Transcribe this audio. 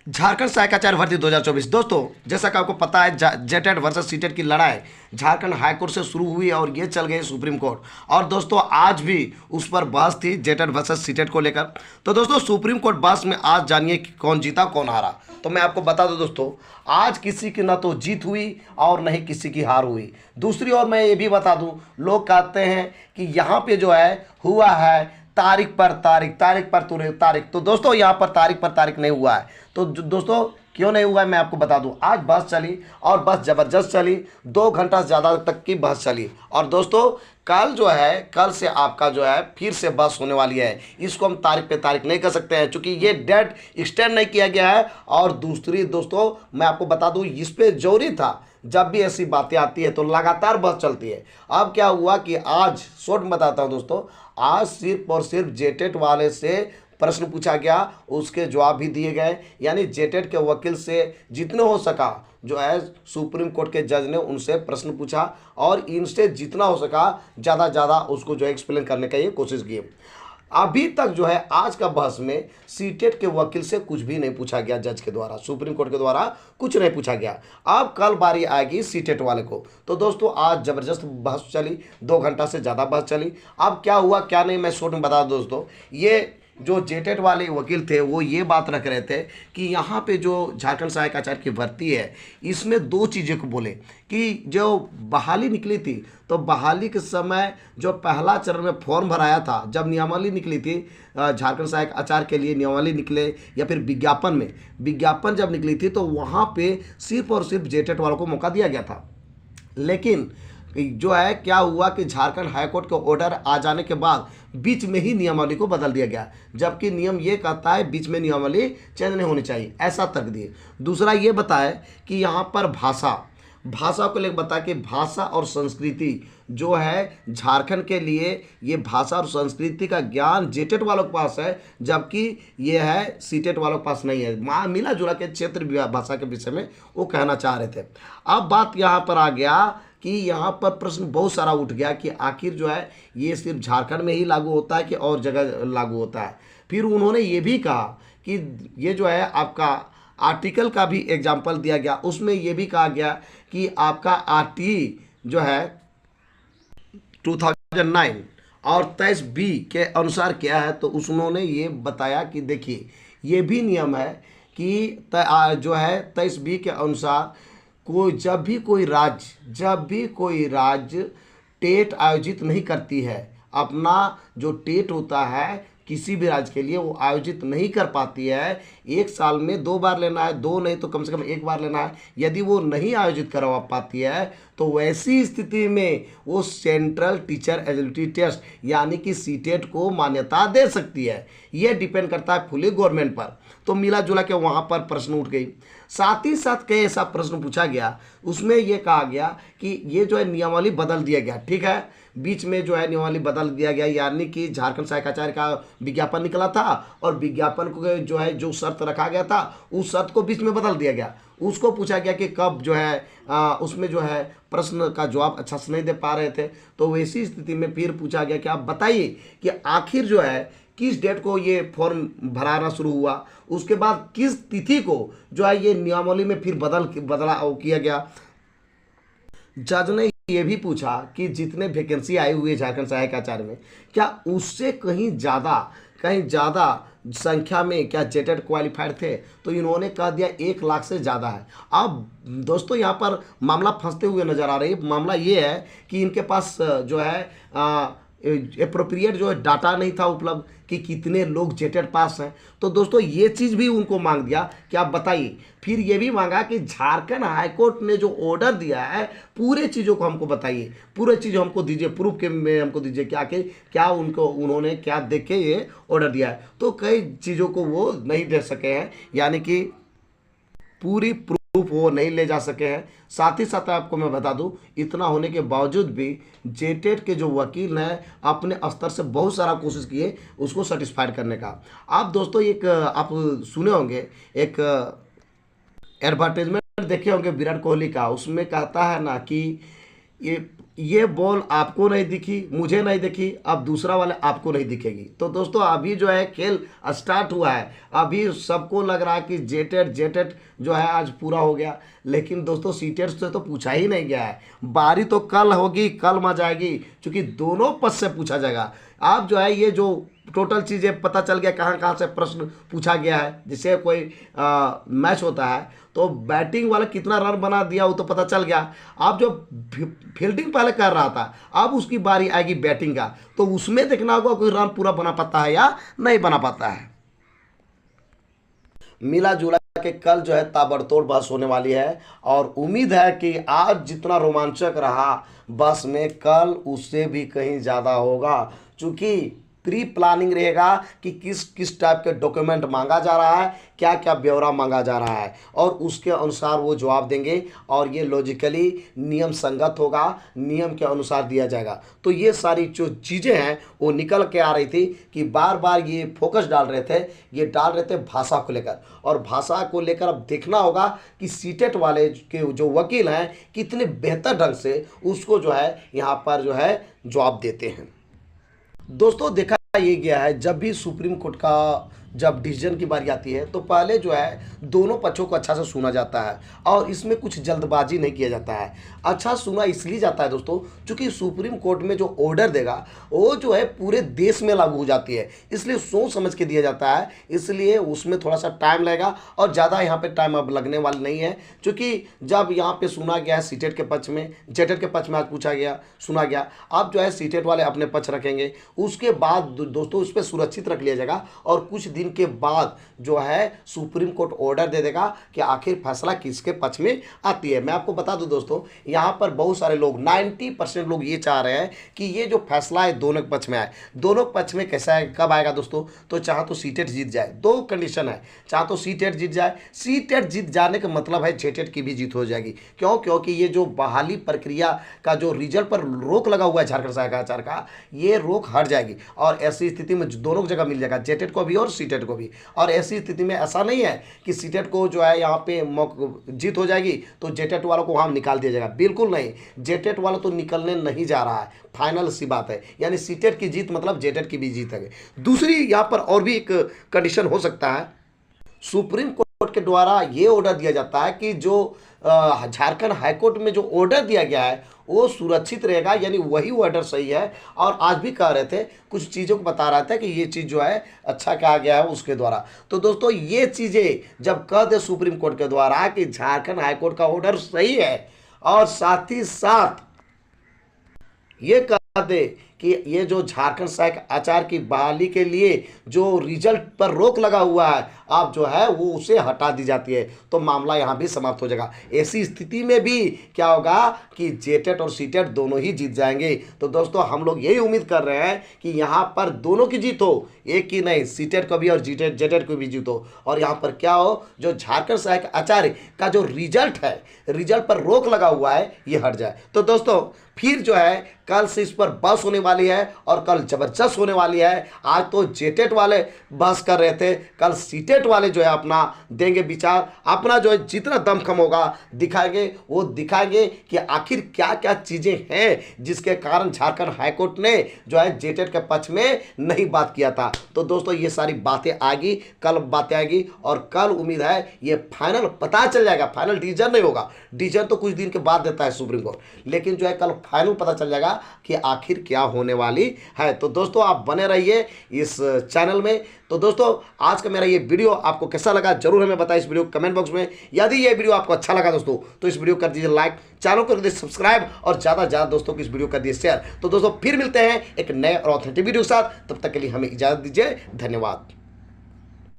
झारखंड सहायक आचार्य भर्ती 2024। दोस्तों, जैसा कि आपको पता है, जेटेट वर्सेस सीटेट की लड़ाई झारखंड हाईकोर्ट से शुरू हुई और ये चल गई सुप्रीम कोर्ट। और दोस्तों, आज भी उस पर बहस थी जेटेट वर्सेस सीटेट को लेकर। तो दोस्तों, सुप्रीम कोर्ट बहस में आज जानिए कि कौन जीता कौन हारा। तो मैं आपको बता दूं दोस्तों, आज किसी की ना तो जीत हुई और न ही किसी की हार हुई। दूसरी ओर मैं ये भी बता दूं, लोग कहते हैं कि यहाँ पे जो है हुआ है तारीख पर तारीख, तारीख पर तारीख। तो दोस्तों, यहाँ पर तारीख नहीं हुआ है। तो दोस्तों, क्यों नहीं हुआ है मैं आपको बता दूं। आज बहस चली और बस जबरदस्त चली, 2 घंटा से ज़्यादा तक की बहस चली। और दोस्तों, कल जो है, कल से आपका जो है फिर से बहस होने वाली है। इसको हम तारीख पे तारीख नहीं कर सकते हैं, क्योंकि ये डेट एक्सटेंड नहीं किया गया है। और दूसरी दोस्तों, मैं आपको बता दूं, इस पे जरूरी था। जब भी ऐसी बातें आती है तो लगातार बहस चलती है। अब क्या हुआ कि आज शॉर्ट में बताता हूं दोस्तों, आज सिर्फ और सिर्फ जेटेट वाले से प्रश्न पूछा गया, उसके जवाब भी दिए गए। यानी जेटेट के वकील से जितने हो सका जो है सुप्रीम कोर्ट के जज ने उनसे प्रश्न पूछा और इनसे जितना हो सका ज़्यादा उसको जो है एक्सप्लेन करने का ये कोशिश की। अभी तक जो है आज का बहस में सीटेट के वकील से कुछ भी नहीं पूछा गया, जज के द्वारा, सुप्रीम कोर्ट के द्वारा कुछ नहीं पूछा गया। अब कल बारी आएगी सीटेट वाले को। तो दोस्तों, आज जबरदस्त बहस चली, 2 घंटा से ज़्यादा बहस चली। अब क्या हुआ क्या नहीं मैं शॉर्ट में बता दूं दोस्तों। ये जो जेटेट वाले वकील थे वो ये बात रख रहे थे कि यहाँ पे जो झारखंड सहायक आचार्य की भर्ती है, इसमें 2 चीज़ें को बोले कि जो बहाली निकली थी, तो बहाली के समय जो पहला चरण में फॉर्म भराया था, जब नियमावली निकली थी झारखंड सहायक आचार्य के लिए, नियमावली निकले या फिर विज्ञापन जब निकली थी, तो वहाँ पे सिर्फ और सिर्फ जेटेट वालों को मौका दिया गया था। लेकिन जो है क्या हुआ कि झारखंड हाईकोर्ट का ऑर्डर आ जाने के बाद बीच में ही नियमावली को बदल दिया गया, जबकि नियम ये कहता है बीच में नियमावली चेंज नहीं होनी चाहिए, ऐसा तर्क दिए। दूसरा ये बताया कि यहाँ पर भाषा को लेकर बताया कि भाषा और संस्कृति जो है झारखंड के लिए, ये भाषा और संस्कृति का ज्ञान जेटेट वालों के पास है, जबकि ये है सीटेट वालों के पास नहीं है। मिला जुला के क्षेत्र भाषा के विषय में वो कहना चाह रहे थे। अब बात यहाँ पर आ गया कि यहाँ पर प्रश्न बहुत सारा उठ गया कि आखिर जो है ये सिर्फ झारखंड में ही लागू होता है कि और जगह लागू होता है। फिर उन्होंने ये भी कहा कि ये जो है आपका आर्टिकल का भी एग्जाम्पल दिया गया, उसमें ये भी कहा गया कि आपका आरटी जो है 2009 और 23B के अनुसार क्या है। तो उन्होंने ये बताया कि देखिए, ये भी नियम है कि जो है 23B के अनुसार जब भी कोई राज्य टेट आयोजित नहीं करती है, अपना जो टेट होता है किसी भी राज्य के लिए वो आयोजित नहीं कर पाती है, 1 साल में 2 बार लेना है, 2 नहीं तो कम से कम 1 बार लेना है। यदि वो नहीं आयोजित करवा पाती है तो वैसी स्थिति में वो सेंट्रल टीचर एलिजिबिलिटी टेस्ट यानी कि सीटेट को मान्यता दे सकती है। ये डिपेंड करता है फुली गवर्नमेंट पर। तो मिला जुला के वहाँ पर प्रश्न उठ गई। साथ ही साथ कई ऐसा प्रश्न पूछा गया, उसमें ये कहा गया कि ये जो है नियमावली बदल दिया गया, ठीक है, बीच में जो है नियमावली बदल दिया गया, यानी कि झारखंड सहायक आचार्य का विज्ञापन निकला था और विज्ञापन को जो है जो शर्त रखा गया था उस शर्त को बीच में बदल दिया गया। उसको पूछा गया कि कब जो है उसमें जो है प्रश्न का जवाब अच्छा से नहीं दे पा रहे थे। तो वैसी स्थिति में फिर पूछा गया कि आप बताइए कि आखिर जो है किस डेट को ये फॉर्म भराना शुरू हुआ, उसके बाद किस तिथि को जो है ये नियमावली में फिर बदला किया गया। जज ने ये भी पूछा कि जितने वैकेंसी आई हुई है झारखंड सहायक आचार्य में, क्या उससे कहीं ज़्यादा संख्या में क्या जेटेट क्वालिफाइड थे। तो इन्होंने कह दिया 1 लाख से ज़्यादा है। अब दोस्तों, यहाँ पर मामला फंसते हुए नजर आ रही है। मामला ये है कि इनके पास जो है एप्रोप्रिएट जो है डाटा नहीं था उपलब्ध कि कितने लोग जेटेट पास हैं। तो दोस्तों, ये चीज़ भी उनको मांग दिया कि आप बताइए। फिर ये भी मांगा कि झारखंड हाईकोर्ट ने जो ऑर्डर दिया है पूरे चीज़ों को हमको बताइए, पूरे चीज़ हमको दीजिए, प्रूफ के में हमको दीजिए क्या उन्होंने क्या देख के ये ऑर्डर दिया है। तो कई चीज़ों को वो नहीं दे सके हैं, यानी कि पूरी प्रूफ वो नहीं ले जा सके हैं। साथ ही साथ आपको मैं बता दूं, इतना होने के बावजूद भी जेटेट के जो वकील हैं अपने स्तर से बहुत सारा कोशिश किए उसको सेटिस्फाइड करने का। आप दोस्तों, एक आप सुने होंगे, एक एडवर्टाइजमेंट देखे होंगे विराट कोहली का, उसमें कहता है ना कि ये बॉल आपको नहीं दिखी, मुझे नहीं दिखी, अब दूसरा वाले आपको नहीं दिखेगी। तो दोस्तों अभी जो है खेल स्टार्ट हुआ है, अभी सबको लग रहा है कि जेटेड जो है आज पूरा हो गया, लेकिन दोस्तों सीटेड से तो पूछा ही नहीं गया है। बारी तो कल होगी, कल मजा आएगी, क्योंकि दोनों पद से पूछा जाएगा। आप जो है ये जो टोटल चीज़ें पता चल गया कहाँ कहाँ से प्रश्न पूछा गया है। जैसे कोई मैच होता है तो बैटिंग वाला कितना रन बना दिया वो तो पता चल गया। आप जो फील्डिंग पहले कर रहा था, अब उसकी बारी आएगी बैटिंग का, तो उसमें देखना होगा कोई रन पूरा बना पाता है या नहीं बना पाता है। मिला जुला के कल जो है ताबड़तोड़ बहस होने वाली है, और उम्मीद है कि आज जितना रोमांचक रहा बस में, कल उससे भी कहीं ज़्यादा होगा, क्योंकि प्री प्लानिंग रहेगा कि किस किस टाइप के डॉक्यूमेंट मांगा जा रहा है, क्या क्या ब्यौरा मांगा जा रहा है, और उसके अनुसार वो जवाब देंगे, और ये लॉजिकली नियम संगत होगा, नियम के अनुसार दिया जाएगा। तो ये सारी जो चीज़ें हैं वो निकल के आ रही थी कि बार बार ये फोकस डाल रहे थे, ये डाल रहे थे भाषा को लेकर, और भाषा को लेकर अब देखना होगा कि सीटेट वाले के जो वकील हैं कितने बेहतर ढंग से उसको जो है यहाँ पर जो है जवाब देते हैं। दोस्तों देखा ये गया है, जब भी सुप्रीम कोर्ट का जब डिसीजन की बारी आती है तो पहले जो है दोनों पक्षों को अच्छा से सुना जाता है, और इसमें कुछ जल्दबाजी नहीं किया जाता है। अच्छा सुना इसलिए जाता है दोस्तों क्योंकि सुप्रीम कोर्ट में जो ऑर्डर देगा वो जो है पूरे देश में लागू हो जाती है, इसलिए सोच समझ के दिया जाता है, इसलिए उसमें थोड़ा सा टाइम लगेगा, और ज़्यादा यहाँ पे टाइम अब लगने वाला नहीं है, क्योंकि जब यहाँ पे सुना गया है सीटेट के पक्ष में, जेटेड के पक्ष में आज पूछा गया सुना गया, अब जो है सीटेट वाले अपने पक्ष रखेंगे, उसके बाद दोस्तों उस पर सुरक्षित रख लिया जाएगा, और कुछ दिन के बाद जो है सुप्रीम कोर्ट ऑर्डर दे देगा कि आखिर फैसला किसके पक्ष में आती है। मैं आपको बता दूं दोस्तों, यहां पर बहुत सारे लोग 90% लोग ये चाह रहे हैं कि ये जो फैसला है दोनों पक्ष में आए। दोनों पक्ष में कैसा है, कब आएगा दोस्तों, तो चाहे तो सीटेट जीत जाए, दो कंडीशन है, चाहे तो सीटेट जीत जाए, सीटेट जीत जाने का मतलब है जेटेड की भी जीत हो जाएगी। क्यों? क्योंकि ये जो बहाली प्रक्रिया का जो रिजल्ट पर रोक लगा हुआ है झारखंड सहायकाचार का, ये रोक हट जाएगी, और ऐसी स्थिति में दोनों जगह मिल जाएगा, जेटेड को भी और सीटेट को भी। और ऐसी स्थिति में ऐसा नहीं है कि सीटेट को जो है यहाँ पे जीत हो जाएगी तो जेटेड वालों को वहां निकाल दिया जाएगा, बिल्कुल नहीं, जेटेड वाला तो निकलने नहीं जा रहा है, फाइनल सी बात है। यानी सीटेट की जीत मतलब जेटेड की भी जीत है। दूसरी यहाँ पर और भी एक कंडीशन हो सकता है, सुप्रीम कोर्ट के द्वारा ये ऑर्डर दिया जाता है कि जो झारखंड हाईकोर्ट में जो ऑर्डर दिया गया है वो सुरक्षित रहेगा, यानी वही ऑर्डर सही है। और आज भी कह रहे थे, कुछ चीज़ों को बता रहा था कि ये चीज़ जो है अच्छा कहा गया है उसके द्वारा। तो दोस्तों ये चीज़ें जब कह दे सुप्रीम कोर्ट के द्वारा कि झारखंड हाईकोर्ट का ऑर्डर सही है, और साथ ही साथ ये कह दे कि ये जो झारखंड सहायक आचार की बहाली के लिए जो रिजल्ट पर रोक लगा हुआ है, आप जो है वो उसे हटा दी जाती है, तो मामला यहाँ भी समाप्त हो जाएगा। ऐसी स्थिति में भी क्या होगा कि जेटेड और सीटेड दोनों ही जीत जाएंगे। तो दोस्तों हम लोग यही उम्मीद कर रहे हैं कि यहाँ पर दोनों की जीत हो, एक ही नहीं, सीटेड को भी और जेटेड को भी जीत हो, और यहाँ पर क्या हो, जो झारखंड सहायक आचार्य का जो रिजल्ट है, रिजल्ट पर रोक लगा हुआ है, ये हट जाए। तो दोस्तों फिर जो है कल से इस पर बहस होने वाली है, और कल जबरदस्त होने वाली है। आज तो जेटेड वाले बहस कर रहे थे, कल सीटेड वाले जो है अपना देंगे विचार, अपना जो है जितना दमखम होगा दिखाएंगे, वो दिखाएंगे कि आखिर क्या क्या चीज़ें हैं जिसके कारण झारखंड हाईकोर्ट ने जो है जेटेड के पक्ष में नहीं बात किया था। तो दोस्तों ये सारी बातें आएगी, कल बातें आएगी, और कल उम्मीद है ये फाइनल पता चल जाएगा। फाइनल डिसीजन नहीं होगा, डिसीजन तो कुछ दिन के बाद देता है सुप्रीम कोर्ट, लेकिन जो है कल फाइनल पता चल जाएगा कि आखिर क्या होने वाली है। तो दोस्तों आप बने रहिए इस चैनल में। तो दोस्तों आज का मेरा ये वीडियो आपको कैसा लगा जरूर हमें बताइए इस वीडियो कमेंट बॉक्स में। यदि ये वीडियो आपको अच्छा लगा दोस्तों तो इस वीडियो कर दीजिए लाइक, चैनल को कर दीजिए सब्सक्राइब, और ज़्यादा से ज़्यादा दोस्तों को इस वीडियो कर दीजिए शेयर। तो दोस्तों फिर मिलते हैं एक नए और ऑथेंटिक वीडियो के साथ, तब तक के लिए हमें इजाज़त दीजिए, धन्यवाद।